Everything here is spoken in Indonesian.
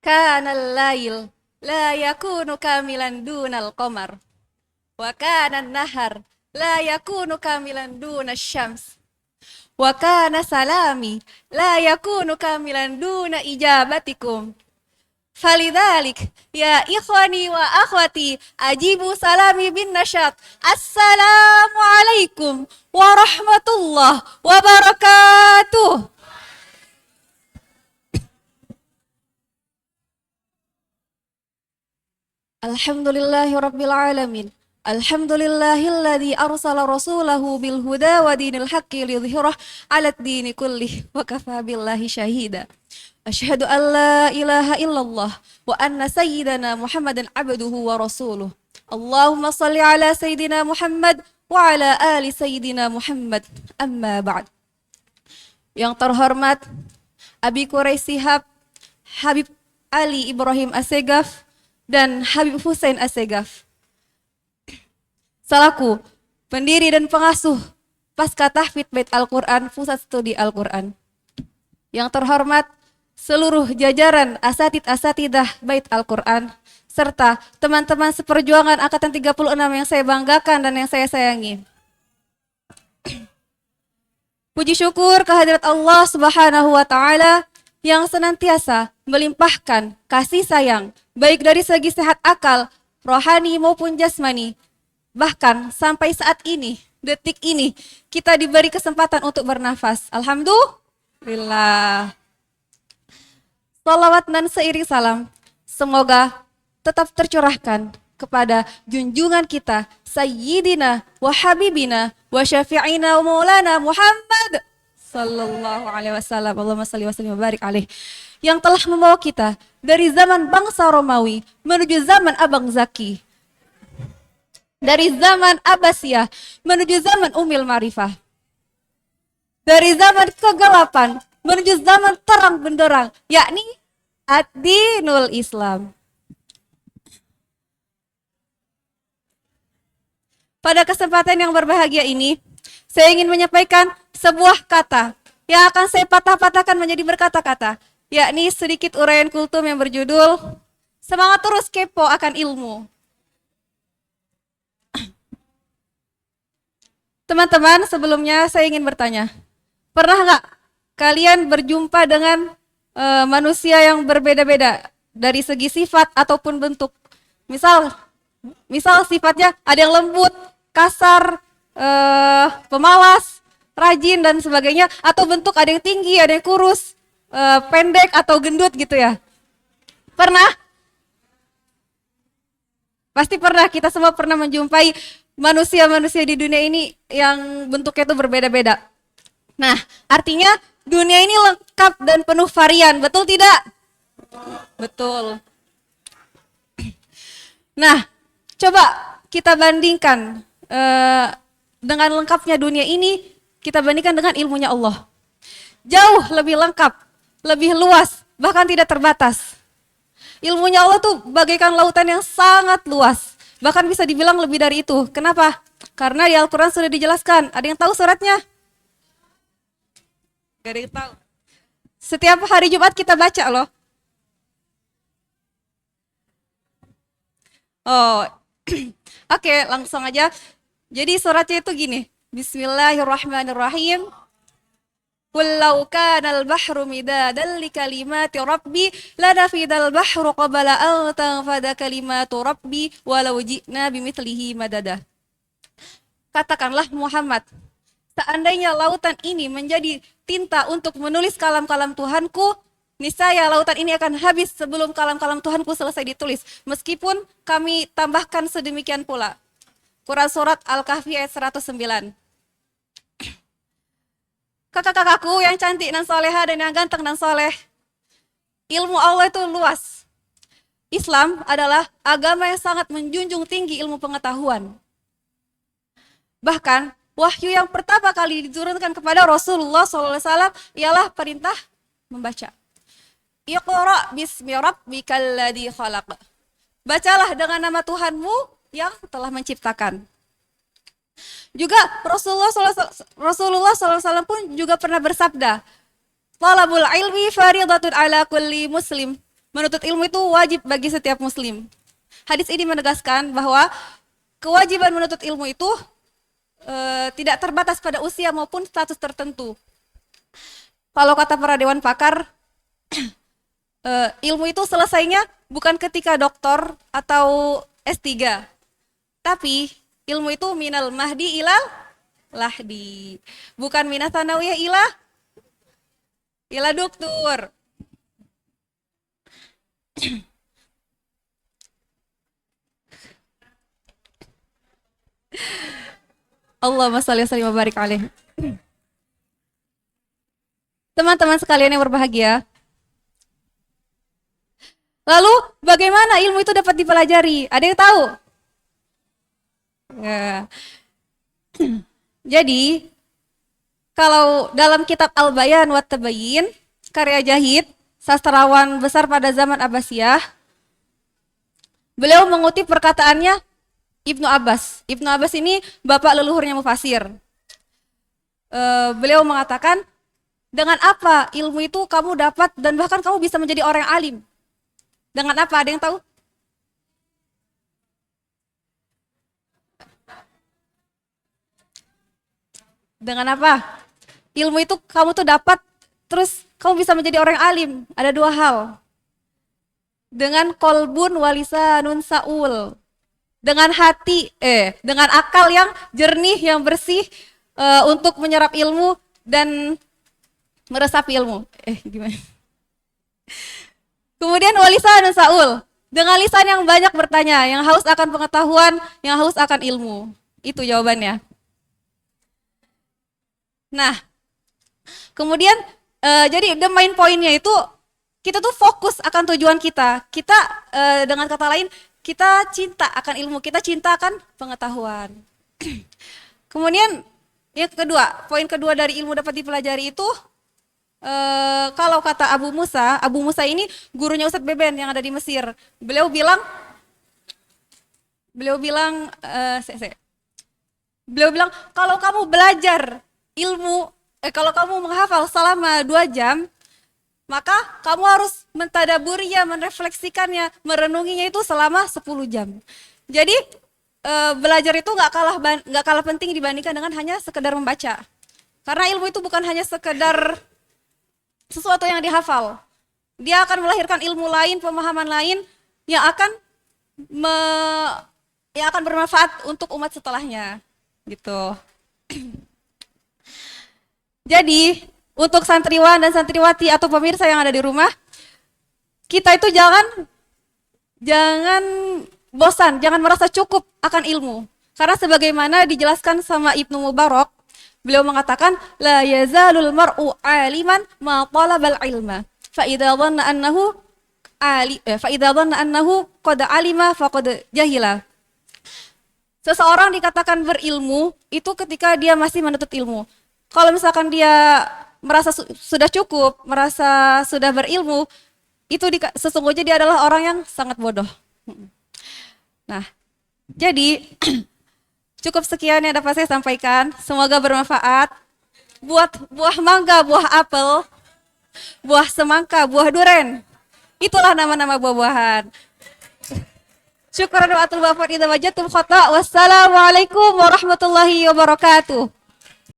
Kanal lail la yakunu kamilan dunal qamar wa kana nahar la yakunu kamilan dunasy syams wa kana salami la yakunu kamilan duna ijabatikum. Falidhalik ya ikhwani wa akhwati ajibu salami bin nasyat. Assalamualaikum warahmatullahi wabarakatuh. Alhamdulillahi rabbil alamin. Alhamdulillahilladzi arsala rasulahu bil huda wa dinil haqqi lidhhirah 'alad dini kullih wa kafa billahi syahida. Asyhadu an la ilaha illallah wa anna sayyidana Muhammadan abduhu wa rasuluh. Allahumma salli ala sayyidina Muhammad wa ala ali sayyidina Muhammad. Amma ba'd. Yang terhormat Abi Quraish Shihab, Habib Ali Ibrahim Assegaf, dan Habib Hussein Assegaf, selaku pendiri dan pengasuh Pasca Tahfidz Bait Al-Quran Pusat Studi Al-Quran. Yang terhormat seluruh jajaran asatid-asatidah Bait Al-Quran, serta teman-teman seperjuangan Angkatan 36 yang saya banggakan dan yang saya sayangi. Puji syukur kehadirat Allah Subhanahu wa Ta'ala yang senantiasa melimpahkan kasih sayang, baik dari segi sehat akal, rohani maupun jasmani. Bahkan sampai saat ini, detik ini, kita diberi kesempatan untuk bernafas. Alhamdulillah. Salawat dan seiring salam, semoga tetap tercurahkan kepada junjungan kita, Sayyidina wa Habibina wa Syafi'ina wa Maulana Muhammad Sallallahu Alaihi Wasallam. Allahumma salli wa sallim wa barik alaih. Yang telah membawa kita dari zaman bangsa Romawi menuju zaman Abang Zaki, dari zaman Abbasiyah menuju zaman Umil Marifah, dari zaman kegelapan menuju zaman terang benderang, yakni ad-dinul Islam. Pada kesempatan yang berbahagia ini, saya ingin menyampaikan sebuah kata yang akan saya patah-patahkan menjadi berkata-kata, yakni sedikit uraian kultum yang berjudul Semangat Terus Kepo Akan Ilmu. Teman-teman, sebelumnya saya ingin bertanya, pernah nggak kalian berjumpa dengan manusia yang berbeda-beda dari segi sifat ataupun bentuk? Misal sifatnya ada yang lembut, kasar, pemalas, rajin dan sebagainya, atau bentuk ada yang tinggi, ada yang kurus, pendek atau gendut gitu ya. Pernah? Pasti pernah, kita semua pernah menjumpai manusia-manusia di dunia ini yang bentuknya itu berbeda-beda. Nah, artinya dunia ini lengkap dan penuh varian, betul tidak? Betul. Nah, coba kita bandingkan dengan lengkapnya dunia ini, kita bandingkan dengan ilmunya Allah. Jauh lebih lengkap, lebih luas, bahkan tidak terbatas. Ilmunya Allah tuh bagaikan lautan yang sangat luas, bahkan bisa dibilang lebih dari itu. Kenapa? Karena di Al-Quran sudah dijelaskan. Ada yang tahu suratnya? Gak ada yang tahu. Setiap hari Jumat kita baca loh. Oh, oke, langsung aja. Jadi suratnya itu gini. Bismillahirrahmanirrahim. Qul law kana al-bahru midadan li kalimati rabbi lanafidal bahru qabla an tanfada kalimatu rabbi walau ji'na bimithlihi madada. Katakanlah Muhammad, seandainya lautan ini menjadi tinta untuk menulis kalam-kalam Tuhanku, niscaya lautan ini akan habis sebelum kalam-kalam Tuhanku selesai ditulis. Meskipun kami tambahkan sedemikian pula. Quran Surat Al-Kahfi ayat 109. Kakak-kakakku yang cantik dan soleha dan yang ganteng dan soleh, ilmu Allah itu luas. Islam adalah agama yang sangat menjunjung tinggi ilmu pengetahuan. Bahkan wahyu yang pertama kali diturunkan kepada Rasulullah SAW ialah perintah membaca. Iqra bismi rabbikal ladzi khalaq. Bacalah dengan nama Tuhanmu yang telah menciptakan. Juga Rasulullah SAW pun juga pernah bersabda, Talabul ilmi faridatun ala kulli muslim. Menuntut ilmu itu wajib bagi setiap muslim. Hadis ini menegaskan bahwa kewajiban menuntut ilmu itu tidak terbatas pada usia maupun status tertentu. Kalau kata para dewan pakar, ilmu itu selesainya bukan ketika doktor atau S3, tapi ilmu itu minal mahdi ilal lahdi, bukan minat tanawiyah ila dokter. Allahumma shalli wa sallim wa barik alaih. Teman-teman sekalian yang berbahagia, lalu bagaimana ilmu itu dapat dipelajari? Ada yang tahu? Ya. Jadi, kalau dalam kitab Al-Bayan wa Tabayyin, karya Jahid, sastrawan besar pada zaman Abbasiyah, beliau mengutip perkataannya Ibnu Abbas. Ibnu Abbas ini bapak leluhurnya mufasir. Beliau mengatakan, dengan apa ilmu itu kamu dapat dan bahkan kamu bisa menjadi orang yang alim? Dengan apa? Ada yang tahu? Dengan apa? Ilmu itu kamu tuh dapat, terus kamu bisa menjadi orang yang alim. Ada dua hal. Dengan kolbun walisanun saul. Dengan hati, dengan akal yang jernih, yang bersih untuk menyerap ilmu dan meresapi ilmu. Gimana? Kemudian walisanun saul. Dengan lisan yang banyak bertanya, yang haus akan pengetahuan, yang haus akan ilmu. Itu jawabannya. Nah, kemudian jadi the main point-nya itu kita tuh fokus akan tujuan kita. Kita dengan kata lain kita cinta akan ilmu, kita cinta akan pengetahuan. Kemudian yang kedua, poin kedua dari ilmu dapat dipelajari itu kalau kata Abu Musa ini gurunya Ustadz Beben yang ada di Mesir. Beliau bilang kalau kamu belajar ilmu, kalau kamu menghafal selama 2 jam, maka kamu harus mentadaburinya, merefleksikannya, merenunginya itu selama 10 jam. Jadi belajar itu nggak kalah penting dibandingkan dengan hanya sekedar membaca. Karena ilmu itu bukan hanya sekedar sesuatu yang dihafal. Dia akan melahirkan ilmu lain, pemahaman lain yang akan bermanfaat untuk umat setelahnya. Gitu. Jadi, untuk santriwan dan santriwati atau pemirsa yang ada di rumah, kita itu jangan bosan, jangan merasa cukup akan ilmu. Karena sebagaimana dijelaskan sama Ibnu Mubarak, beliau mengatakan, la yazalul mar'u aliman ma talabal ilma. Fa idza dhanna annahu qad alima faqad jahila. Seseorang dikatakan berilmu itu ketika dia masih menuntut ilmu. Kalau misalkan dia merasa sudah cukup, merasa sudah berilmu, itu sesungguhnya dia adalah orang yang sangat bodoh. Nah, jadi cukup sekian yang dapat saya sampaikan. Semoga bermanfaat. Buat buah mangga, buah apel, buah semangka, buah duren. Itulah nama-nama buah-buahan. Syukran wa atul wafat idza wajadtum khata. Wassalamualaikum warahmatullahi wabarakatuh.